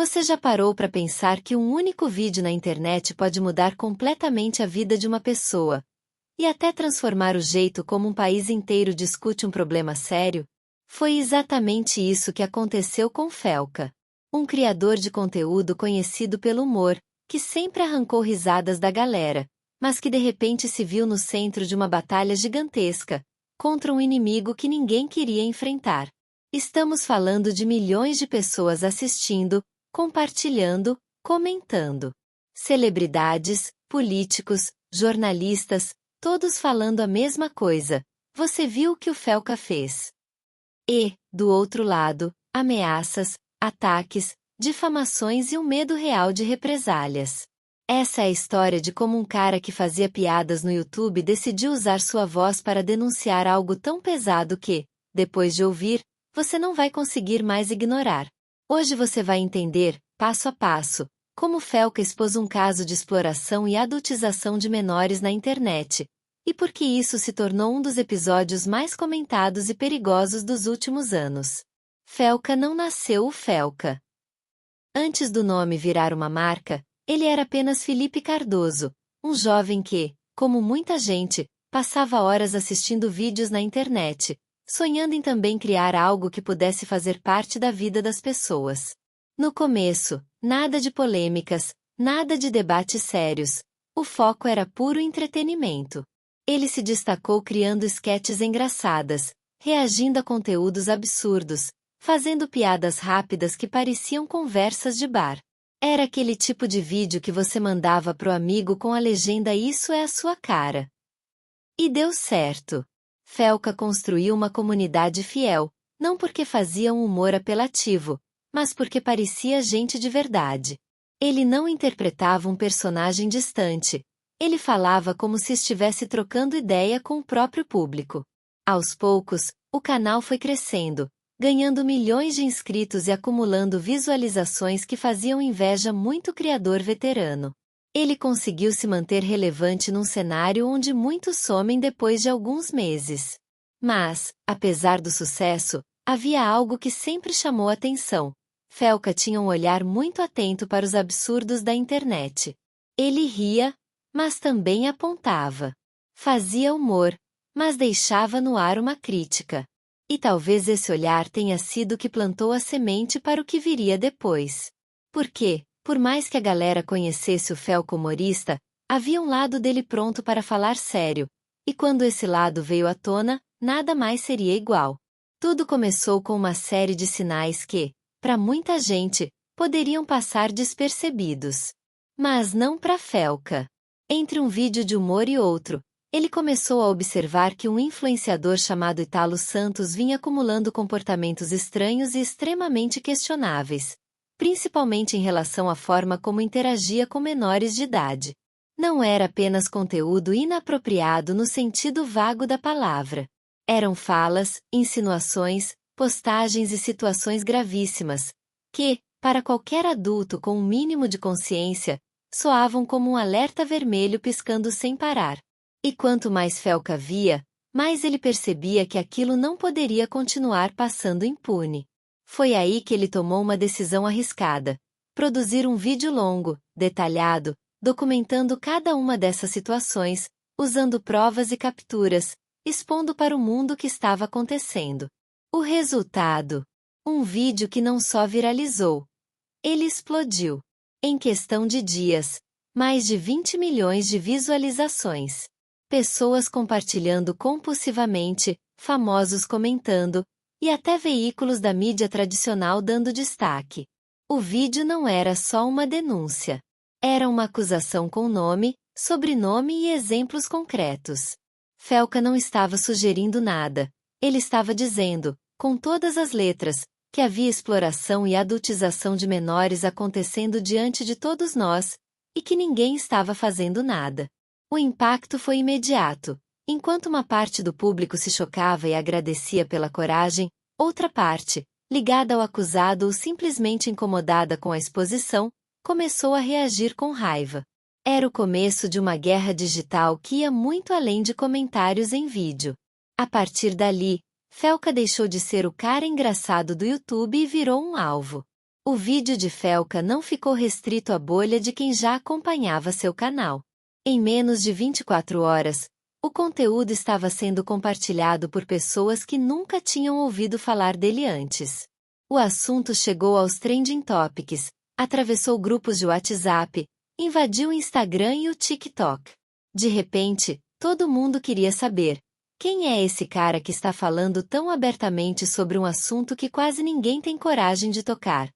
Você já parou para pensar que um único vídeo na internet pode mudar completamente a vida de uma pessoa e até transformar o jeito como um país inteiro discute um problema sério? Foi exatamente isso que aconteceu com Felca, um criador de conteúdo conhecido pelo humor, que sempre arrancou risadas da galera, mas que de repente se viu no centro de uma batalha gigantesca, contra um inimigo que ninguém queria enfrentar. Estamos falando de milhões de pessoas assistindo, compartilhando, comentando. Celebridades, políticos, jornalistas, todos falando a mesma coisa. Você viu o que o Felca fez? E, do outro lado, ameaças, ataques, difamações e um medo real de represálias. Essa é a história de como um cara que fazia piadas no YouTube decidiu usar sua voz para denunciar algo tão pesado que, depois de ouvir, você não vai conseguir mais ignorar. Hoje você vai entender, passo a passo, como Felca expôs um caso de exploração e adultização de menores na internet, e por que isso se tornou um dos episódios mais comentados e perigosos dos últimos anos. Felca não nasceu o Felca. Antes do nome virar uma marca, ele era apenas Felipe Cardoso, um jovem que, como muita gente, passava horas assistindo vídeos na internet, sonhando em também criar algo que pudesse fazer parte da vida das pessoas. No começo, nada de polêmicas, nada de debates sérios. O foco era puro entretenimento. Ele se destacou criando esquetes engraçadas, reagindo a conteúdos absurdos, fazendo piadas rápidas que pareciam conversas de bar. Era aquele tipo de vídeo que você mandava pro amigo com a legenda "Isso é a sua cara". E deu certo. Felca construiu uma comunidade fiel, não porque fazia um humor apelativo, mas porque parecia gente de verdade. Ele não interpretava um personagem distante. Ele falava como se estivesse trocando ideia com o próprio público. Aos poucos, o canal foi crescendo, ganhando milhões de inscritos e acumulando visualizações que faziam inveja muito criador veterano. Ele conseguiu se manter relevante num cenário onde muitos somem depois de alguns meses. Mas, apesar do sucesso, havia algo que sempre chamou atenção. Felca tinha um olhar muito atento para os absurdos da internet. Ele ria, mas também apontava. Fazia humor, mas deixava no ar uma crítica. E talvez esse olhar tenha sido o que plantou a semente para o que viria depois. Porque, por mais que a galera conhecesse o Felca humorista, havia um lado dele pronto para falar sério, e quando esse lado veio à tona, nada mais seria igual. Tudo começou com uma série de sinais que, para muita gente, poderiam passar despercebidos. Mas não para Felca. Entre um vídeo de humor e outro, ele começou a observar que um influenciador chamado Italo Santos vinha acumulando comportamentos estranhos e extremamente questionáveis, principalmente em relação à forma como interagia com menores de idade. Não era apenas conteúdo inapropriado no sentido vago da palavra. Eram falas, insinuações, postagens e situações gravíssimas, que, para qualquer adulto com um mínimo de consciência, soavam como um alerta vermelho piscando sem parar. E quanto mais Felca via, mais ele percebia que aquilo não poderia continuar passando impune. Foi aí que ele tomou uma decisão arriscada: produzir um vídeo longo, detalhado, documentando cada uma dessas situações, usando provas e capturas, expondo para o mundo o que estava acontecendo. O resultado? Um vídeo que não só viralizou. Ele explodiu. Em questão de dias, mais de 20 milhões de visualizações. Pessoas compartilhando compulsivamente, famosos comentando, e até veículos da mídia tradicional dando destaque. O vídeo não era só uma denúncia. Era uma acusação com nome, sobrenome e exemplos concretos. Felca não estava sugerindo nada. Ele estava dizendo, com todas as letras, que havia exploração e adultização de menores acontecendo diante de todos nós, e que ninguém estava fazendo nada. O impacto foi imediato. Enquanto uma parte do público se chocava e agradecia pela coragem, outra parte, ligada ao acusado ou simplesmente incomodada com a exposição, começou a reagir com raiva. Era o começo de uma guerra digital que ia muito além de comentários em vídeo. A partir dali, Felca deixou de ser o cara engraçado do YouTube e virou um alvo. O vídeo de Felca não ficou restrito à bolha de quem já acompanhava seu canal. Em menos de 24 horas, o conteúdo estava sendo compartilhado por pessoas que nunca tinham ouvido falar dele antes. O assunto chegou aos trending topics, atravessou grupos de WhatsApp, invadiu o Instagram e o TikTok. De repente, todo mundo queria saber: quem é esse cara que está falando tão abertamente sobre um assunto que quase ninguém tem coragem de tocar?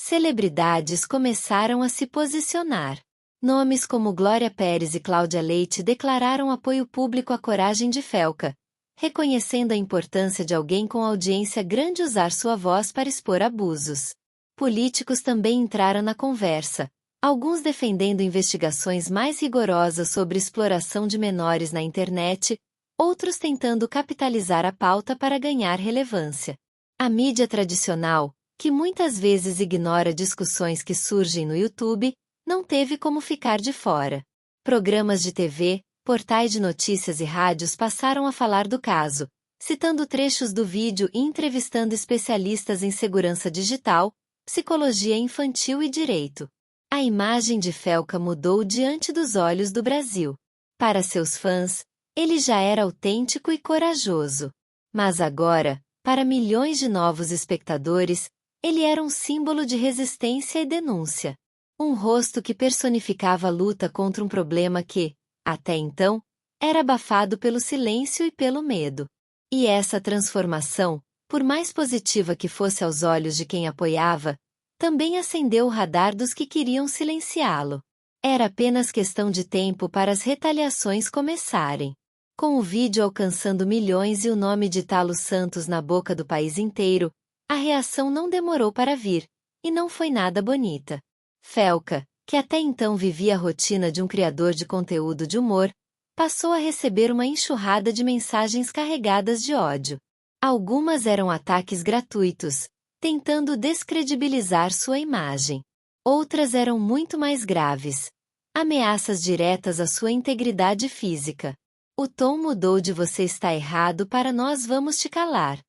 Celebridades começaram a se posicionar. Nomes como Glória Pérez e Cláudia Leite declararam apoio público à coragem de Felca, reconhecendo a importância de alguém com audiência grande usar sua voz para expor abusos. Políticos também entraram na conversa, alguns defendendo investigações mais rigorosas sobre exploração de menores na internet, outros tentando capitalizar a pauta para ganhar relevância. A mídia tradicional, que muitas vezes ignora discussões que surgem no YouTube, não teve como ficar de fora. Programas de TV, portais de notícias e rádios passaram a falar do caso, citando trechos do vídeo e entrevistando especialistas em segurança digital, psicologia infantil e direito. A imagem de Felca mudou diante dos olhos do Brasil. Para seus fãs, ele já era autêntico e corajoso. Mas agora, para milhões de novos espectadores, ele era um símbolo de resistência e denúncia. Um rosto que personificava a luta contra um problema que, até então, era abafado pelo silêncio e pelo medo. E essa transformação, por mais positiva que fosse aos olhos de quem apoiava, também acendeu o radar dos que queriam silenciá-lo. Era apenas questão de tempo para as retaliações começarem. Com o vídeo alcançando milhões e o nome de Talo Santos na boca do país inteiro, a reação não demorou para vir, e não foi nada bonita. Felca, que até então vivia a rotina de um criador de conteúdo de humor, passou a receber uma enxurrada de mensagens carregadas de ódio. Algumas eram ataques gratuitos, tentando descredibilizar sua imagem. Outras eram muito mais graves, ameaças diretas à sua integridade física. O tom mudou de "você está errado" para "nós vamos te calar".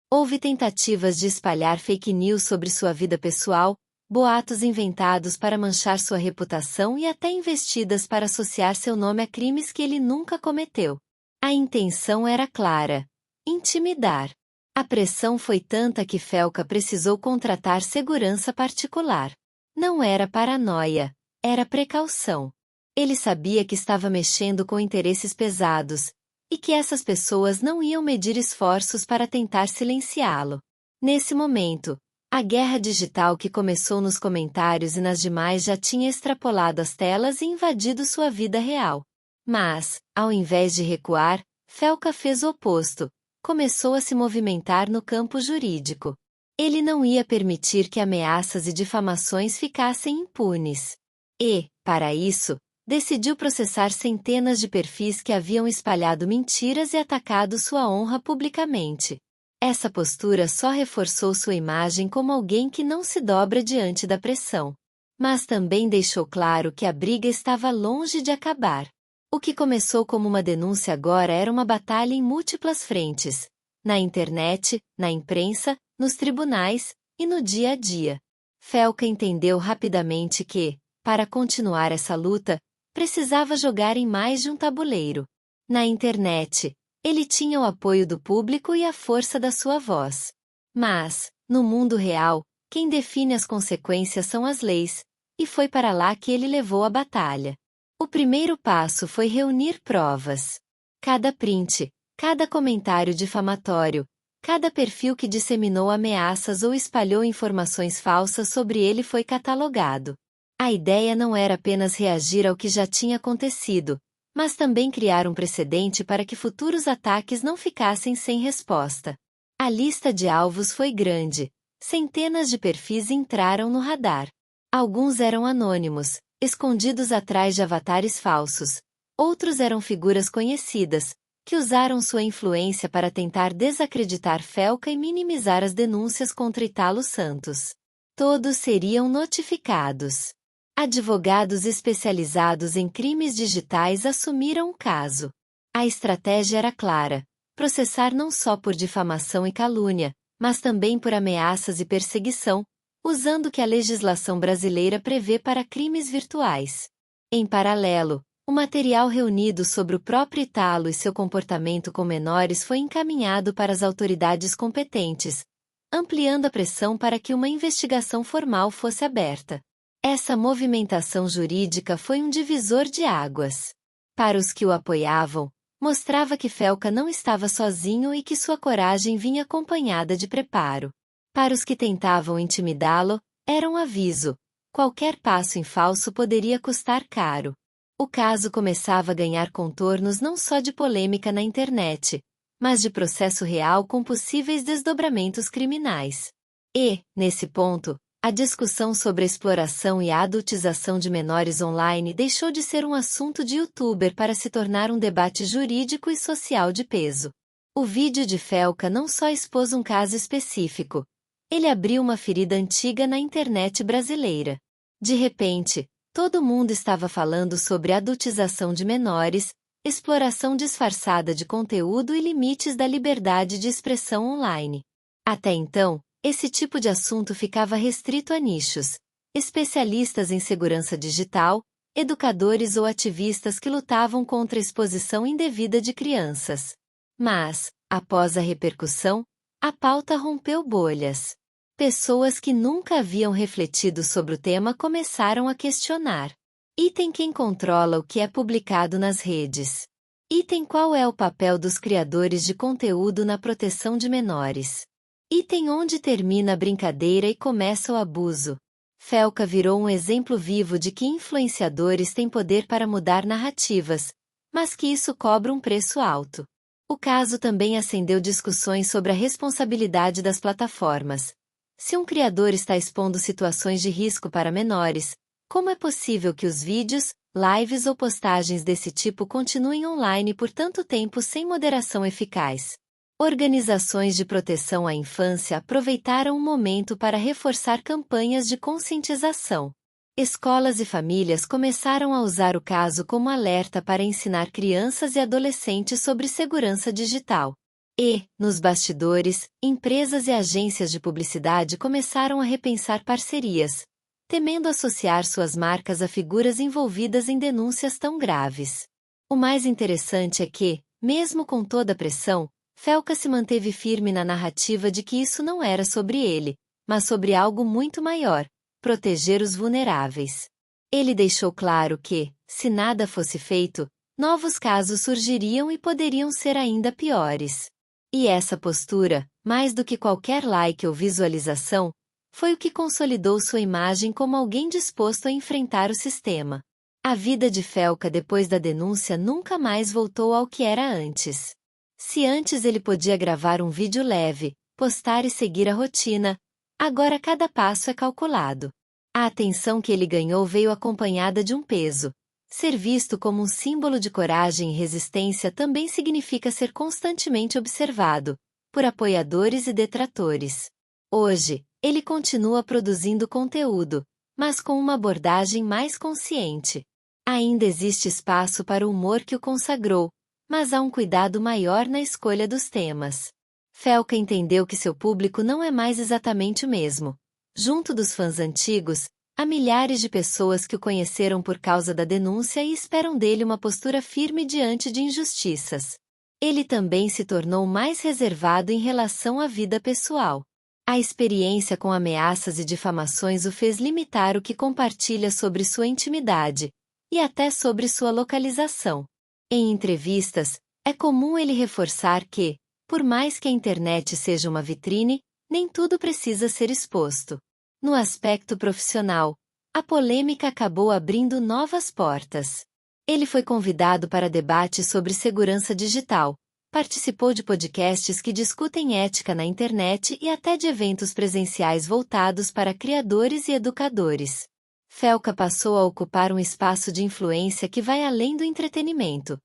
Houve tentativas de espalhar fake news sobre sua vida pessoal, boatos inventados para manchar sua reputação e até investidas para associar seu nome a crimes que ele nunca cometeu. A intenção era clara: intimidar. A pressão foi tanta que Felca precisou contratar segurança particular. Não era paranoia, era precaução. Ele sabia que estava mexendo com interesses pesados, e que essas pessoas não iam medir esforços para tentar silenciá-lo. Nesse momento, a guerra digital que começou nos comentários e nas demais já tinha extrapolado as telas e invadido sua vida real. Mas, ao invés de recuar, Felca fez o oposto. Começou a se movimentar no campo jurídico. Ele não ia permitir que ameaças e difamações ficassem impunes. E, para isso, decidiu processar centenas de perfis que haviam espalhado mentiras e atacado sua honra publicamente. Essa postura só reforçou sua imagem como alguém que não se dobra diante da pressão. Mas também deixou claro que a briga estava longe de acabar. O que começou como uma denúncia agora era uma batalha em múltiplas frentes: na internet, na imprensa, nos tribunais e no dia a dia. Felca entendeu rapidamente que, para continuar essa luta, precisava jogar em mais de um tabuleiro. Na internet, ele tinha o apoio do público e a força da sua voz. Mas, no mundo real, quem define as consequências são as leis, e foi para lá que ele levou a batalha. O primeiro passo foi reunir provas. Cada print, cada comentário difamatório, cada perfil que disseminou ameaças ou espalhou informações falsas sobre ele foi catalogado. A ideia não era apenas reagir ao que já tinha acontecido, mas também criar um precedente para que futuros ataques não ficassem sem resposta. A lista de alvos foi grande. Centenas de perfis entraram no radar. Alguns eram anônimos, escondidos atrás de avatares falsos. Outros eram figuras conhecidas, que usaram sua influência para tentar desacreditar Felca e minimizar as denúncias contra Italo Santos. Todos seriam notificados. Advogados especializados em crimes digitais assumiram o caso. A estratégia era clara: processar não só por difamação e calúnia, mas também por ameaças e perseguição, usando o que a legislação brasileira prevê para crimes virtuais. Em paralelo, o material reunido sobre o próprio Ítalo e seu comportamento com menores foi encaminhado para as autoridades competentes, ampliando a pressão para que uma investigação formal fosse aberta. Essa movimentação jurídica foi um divisor de águas. Para os que o apoiavam, mostrava que Felca não estava sozinho e que sua coragem vinha acompanhada de preparo. Para os que tentavam intimidá-lo, era um aviso: qualquer passo em falso poderia custar caro. O caso começava a ganhar contornos não só de polêmica na internet, mas de processo real com possíveis desdobramentos criminais. E, nesse ponto, a discussão sobre a exploração e a adultização de menores online deixou de ser um assunto de youtuber para se tornar um debate jurídico e social de peso. O vídeo de Felca não só expôs um caso específico, ele abriu uma ferida antiga na internet brasileira. De repente, todo mundo estava falando sobre adultização de menores, exploração disfarçada de conteúdo e limites da liberdade de expressão online. Até então, esse tipo de assunto ficava restrito a nichos, especialistas em segurança digital, educadores ou ativistas que lutavam contra a exposição indevida de crianças. Mas, após a repercussão, a pauta rompeu bolhas. Pessoas que nunca haviam refletido sobre o tema começaram a questionar. Item: quem controla o que é publicado nas redes? Item: qual é o papel dos criadores de conteúdo na proteção de menores? Item: onde termina a brincadeira e começa o abuso? Felca virou um exemplo vivo de que influenciadores têm poder para mudar narrativas, mas que isso cobra um preço alto. O caso também acendeu discussões sobre a responsabilidade das plataformas. Se um criador está expondo situações de risco para menores, como é possível que os vídeos, lives ou postagens desse tipo continuem online por tanto tempo sem moderação eficaz? Organizações de proteção à infância aproveitaram o momento para reforçar campanhas de conscientização. Escolas e famílias começaram a usar o caso como alerta para ensinar crianças e adolescentes sobre segurança digital. E, nos bastidores, empresas e agências de publicidade começaram a repensar parcerias, temendo associar suas marcas a figuras envolvidas em denúncias tão graves. O mais interessante é que, mesmo com toda a pressão, Felca se manteve firme na narrativa de que isso não era sobre ele, mas sobre algo muito maior: proteger os vulneráveis. Ele deixou claro que, se nada fosse feito, novos casos surgiriam e poderiam ser ainda piores. E essa postura, mais do que qualquer like ou visualização, foi o que consolidou sua imagem como alguém disposto a enfrentar o sistema. A vida de Felca depois da denúncia nunca mais voltou ao que era antes. Se antes ele podia gravar um vídeo leve, postar e seguir a rotina, agora cada passo é calculado. A atenção que ele ganhou veio acompanhada de um peso. Ser visto como um símbolo de coragem e resistência também significa ser constantemente observado, por apoiadores e detratores. Hoje, ele continua produzindo conteúdo, mas com uma abordagem mais consciente. Ainda existe espaço para o humor que o consagrou, mas há um cuidado maior na escolha dos temas. Felca entendeu que seu público não é mais exatamente o mesmo. Junto dos fãs antigos, há milhares de pessoas que o conheceram por causa da denúncia e esperam dele uma postura firme diante de injustiças. Ele também se tornou mais reservado em relação à vida pessoal. A experiência com ameaças e difamações o fez limitar o que compartilha sobre sua intimidade, e até sobre sua localização. Em entrevistas, é comum ele reforçar que, por mais que a internet seja uma vitrine, nem tudo precisa ser exposto. No aspecto profissional, a polêmica acabou abrindo novas portas. Ele foi convidado para debates sobre segurança digital, participou de podcasts que discutem ética na internet e até de eventos presenciais voltados para criadores e educadores. Felca passou a ocupar um espaço de influência que vai além do entretenimento.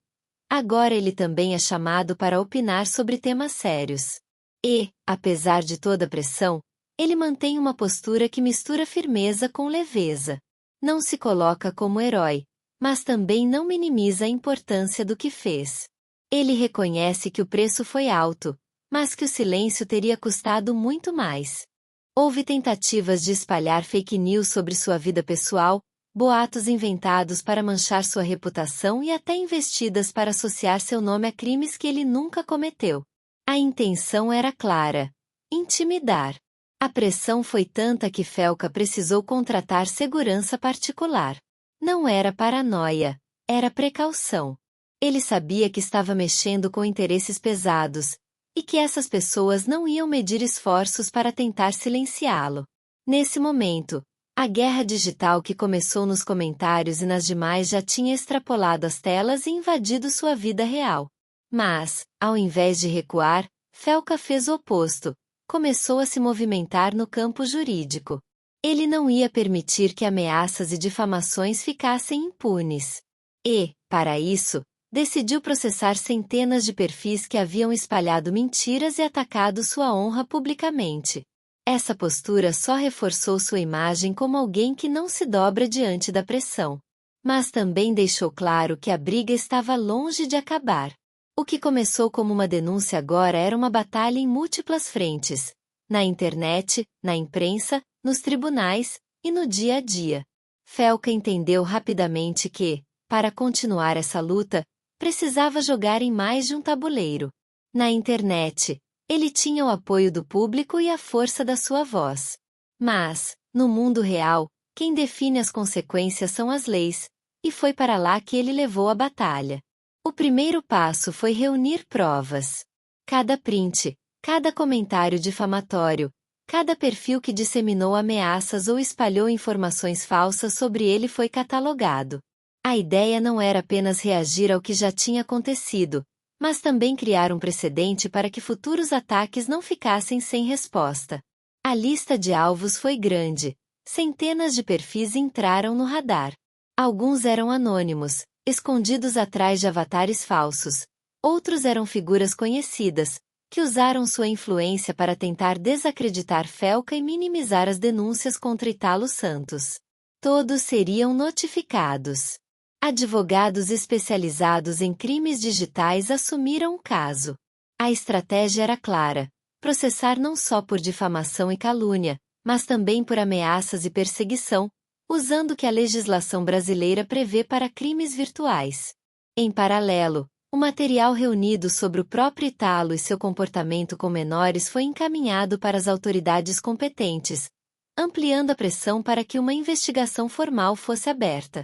Agora ele também é chamado para opinar sobre temas sérios. E, apesar de toda a pressão, ele mantém uma postura que mistura firmeza com leveza. Não se coloca como herói, mas também não minimiza a importância do que fez. Ele reconhece que o preço foi alto, mas que o silêncio teria custado muito mais. Houve tentativas de espalhar fake news sobre sua vida pessoal, boatos inventados para manchar sua reputação e até investidas para associar seu nome a crimes que ele nunca cometeu. A intenção era clara: intimidar. A pressão foi tanta que Felca precisou contratar segurança particular. Não era paranoia, era precaução. Ele sabia que estava mexendo com interesses pesados, e que essas pessoas não iam medir esforços para tentar silenciá-lo. Nesse momento, a guerra digital que começou nos comentários e nas demais já tinha extrapolado as telas e invadido sua vida real. Mas, ao invés de recuar, Felca fez o oposto. Começou a se movimentar no campo jurídico. Ele não ia permitir que ameaças e difamações ficassem impunes. E, para isso, decidiu processar centenas de perfis que haviam espalhado mentiras e atacado sua honra publicamente. Essa postura só reforçou sua imagem como alguém que não se dobra diante da pressão. Mas também deixou claro que a briga estava longe de acabar. O que começou como uma denúncia agora era uma batalha em múltiplas frentes: na internet, na imprensa, nos tribunais e no dia a dia. Felca entendeu rapidamente que, para continuar essa luta, precisava jogar em mais de um tabuleiro. Na internet, ele tinha o apoio do público e a força da sua voz. Mas, no mundo real, quem define as consequências são as leis, e foi para lá que ele levou a batalha. O primeiro passo foi reunir provas. Cada print, cada comentário difamatório, cada perfil que disseminou ameaças ou espalhou informações falsas sobre ele foi catalogado. A ideia não era apenas reagir ao que já tinha acontecido, mas também criar um precedente para que futuros ataques não ficassem sem resposta. A lista de alvos foi grande. Centenas de perfis entraram no radar. Alguns eram anônimos, escondidos atrás de avatares falsos. Outros eram figuras conhecidas, que usaram sua influência para tentar desacreditar Felca e minimizar as denúncias contra Italo Santos. Todos seriam notificados. Advogados especializados em crimes digitais assumiram o caso. A estratégia era clara: processar não só por difamação e calúnia, mas também por ameaças e perseguição, usando o que a legislação brasileira prevê para crimes virtuais. Em paralelo, o material reunido sobre o próprio Italo e seu comportamento com menores foi encaminhado para as autoridades competentes, ampliando a pressão para que uma investigação formal fosse aberta.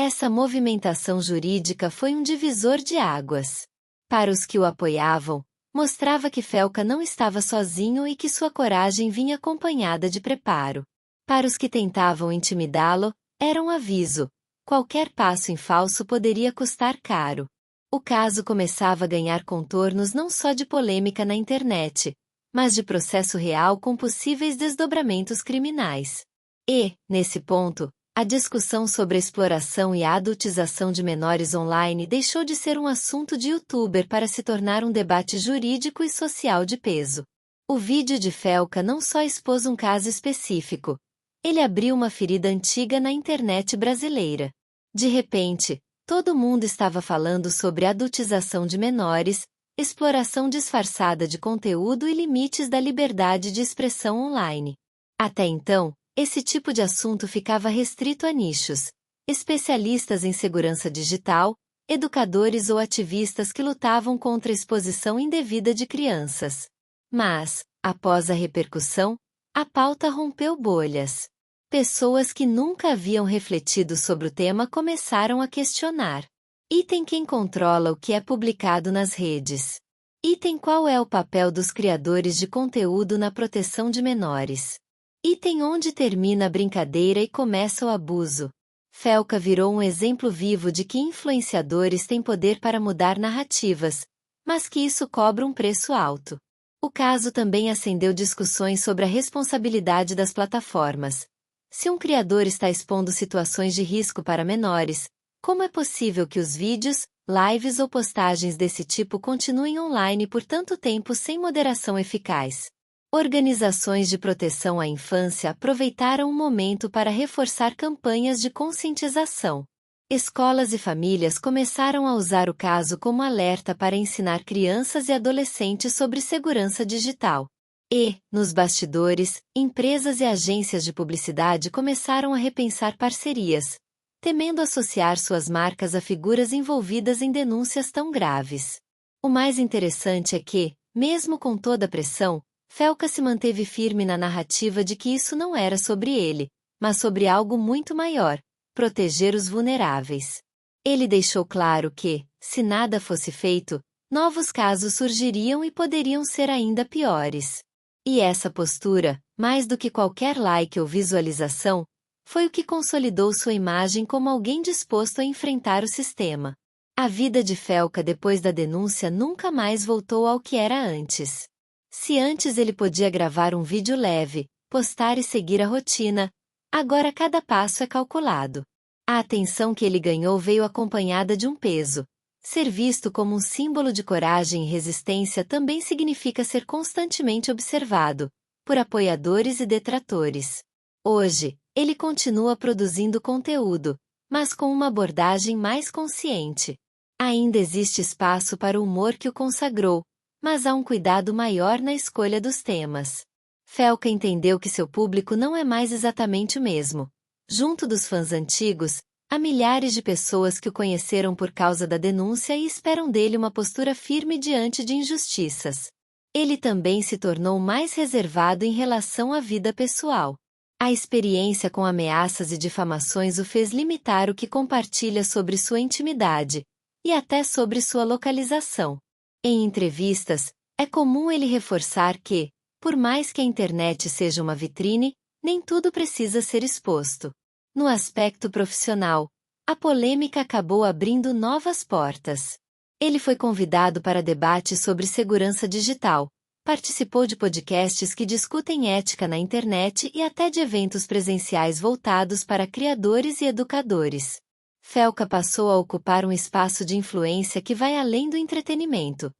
Essa movimentação jurídica foi um divisor de águas. Para os que o apoiavam, mostrava que Felca não estava sozinho e que sua coragem vinha acompanhada de preparo. Para os que tentavam intimidá-lo, era um aviso: qualquer passo em falso poderia custar caro. O caso começava a ganhar contornos não só de polêmica na internet, mas de processo real com possíveis desdobramentos criminais. E, nesse ponto, a discussão sobre a exploração e a adultização de menores online deixou de ser um assunto de youtuber para se tornar um debate jurídico e social de peso. O vídeo de Felca não só expôs um caso específico, ele abriu uma ferida antiga na internet brasileira. De repente, todo mundo estava falando sobre adultização de menores, exploração disfarçada de conteúdo e limites da liberdade de expressão online. Até então, esse tipo de assunto ficava restrito a nichos: especialistas em segurança digital, educadores ou ativistas que lutavam contra a exposição indevida de crianças. Mas, após a repercussão, a pauta rompeu bolhas. Pessoas que nunca haviam refletido sobre o tema começaram a questionar. Item: quem controla o que é publicado nas redes? Item: qual é o papel dos criadores de conteúdo na proteção de menores? Item: onde termina a brincadeira e começa o abuso? Felca virou um exemplo vivo de que influenciadores têm poder para mudar narrativas, mas que isso cobra um preço alto. O caso também acendeu discussões sobre a responsabilidade das plataformas. Se um criador está expondo situações de risco para menores, como é possível que os vídeos, lives ou postagens desse tipo continuem online por tanto tempo sem moderação eficaz? Organizações de proteção à infância aproveitaram o momento para reforçar campanhas de conscientização. Escolas e famílias começaram a usar o caso como alerta para ensinar crianças e adolescentes sobre segurança digital. E, nos bastidores, empresas e agências de publicidade começaram a repensar parcerias, temendo associar suas marcas a figuras envolvidas em denúncias tão graves. O mais interessante é que, mesmo com toda a pressão, Felca se manteve firme na narrativa de que isso não era sobre ele, mas sobre algo muito maior: proteger os vulneráveis. Ele deixou claro que, se nada fosse feito, novos casos surgiriam e poderiam ser ainda piores. E essa postura, mais do que qualquer like ou visualização, foi o que consolidou sua imagem como alguém disposto a enfrentar o sistema. A vida de Felca depois da denúncia nunca mais voltou ao que era antes. Se antes ele podia gravar um vídeo leve, postar e seguir a rotina, agora cada passo é calculado. A atenção que ele ganhou veio acompanhada de um peso. Ser visto como um símbolo de coragem e resistência também significa ser constantemente observado, por apoiadores e detratores. Hoje, ele continua produzindo conteúdo, mas com uma abordagem mais consciente. Ainda existe espaço para o humor que o consagrou, mas há um cuidado maior na escolha dos temas. Felca entendeu que seu público não é mais exatamente o mesmo. Junto dos fãs antigos, há milhares de pessoas que o conheceram por causa da denúncia e esperam dele uma postura firme diante de injustiças. Ele também se tornou mais reservado em relação à vida pessoal. A experiência com ameaças e difamações o fez limitar o que compartilha sobre sua intimidade, e até sobre sua localização. Em entrevistas, é comum ele reforçar que, por mais que a internet seja uma vitrine, nem tudo precisa ser exposto. No aspecto profissional, a polêmica acabou abrindo novas portas. Ele foi convidado para debates sobre segurança digital, participou de podcasts que discutem ética na internet e até de eventos presenciais voltados para criadores e educadores. Felca passou a ocupar um espaço de influência que vai além do entretenimento.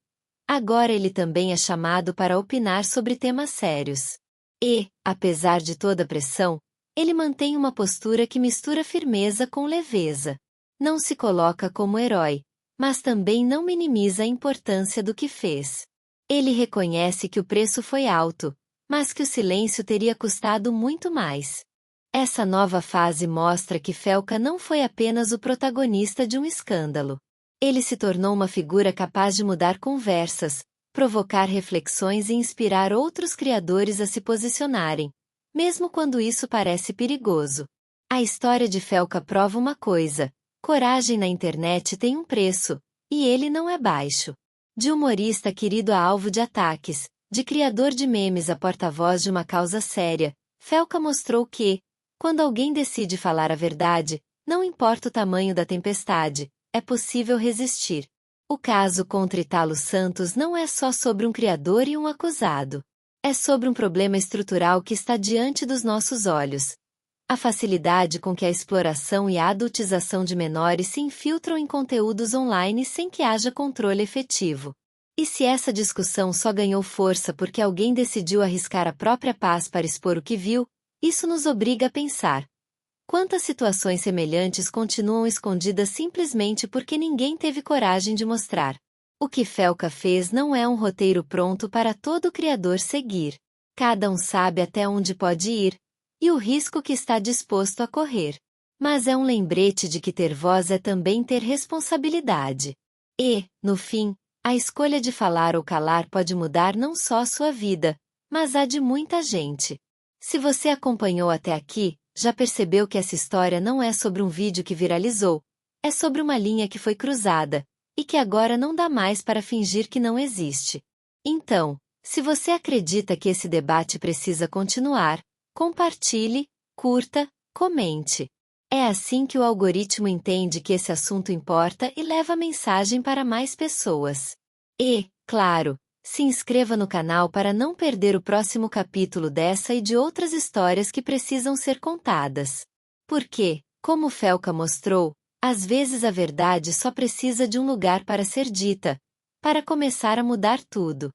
Agora ele também é chamado para opinar sobre temas sérios. E, apesar de toda a pressão, ele mantém uma postura que mistura firmeza com leveza. Não se coloca como herói, mas também não minimiza a importância do que fez. Ele reconhece que o preço foi alto, mas que o silêncio teria custado muito mais. Essa nova fase mostra que Felca não foi apenas o protagonista de um escândalo. Ele se tornou uma figura capaz de mudar conversas, provocar reflexões e inspirar outros criadores a se posicionarem, mesmo quando isso parece perigoso. A história de Felca prova uma coisa: coragem na internet tem um preço, e ele não é baixo. De humorista querido a alvo de ataques, de criador de memes a porta-voz de uma causa séria, Felca mostrou que, quando alguém decide falar a verdade, não importa o tamanho da tempestade, é possível resistir. O caso contra Ítalo Santos não é só sobre um criador e um acusado. É sobre um problema estrutural que está diante dos nossos olhos. A facilidade com que a exploração e a adultização de menores se infiltram em conteúdos online sem que haja controle efetivo. E se essa discussão só ganhou força porque alguém decidiu arriscar a própria paz para expor o que viu, isso nos obriga a pensar: quantas situações semelhantes continuam escondidas simplesmente porque ninguém teve coragem de mostrar? O que Felca fez não é um roteiro pronto para todo criador seguir. Cada um sabe até onde pode ir, e o risco que está disposto a correr. Mas é um lembrete de que ter voz é também ter responsabilidade. E, no fim, a escolha de falar ou calar pode mudar não só a sua vida, mas a de muita gente. Se você acompanhou até aqui, já percebeu que essa história não é sobre um vídeo que viralizou, é sobre uma linha que foi cruzada, e que agora não dá mais para fingir que não existe. Então, se você acredita que esse debate precisa continuar, compartilhe, curta, comente. É assim que o algoritmo entende que esse assunto importa e leva a mensagem para mais pessoas. E, claro, se inscreva no canal para não perder o próximo capítulo dessa e de outras histórias que precisam ser contadas. Porque, como Felca mostrou, às vezes a verdade só precisa de um lugar para ser dita, para começar a mudar tudo.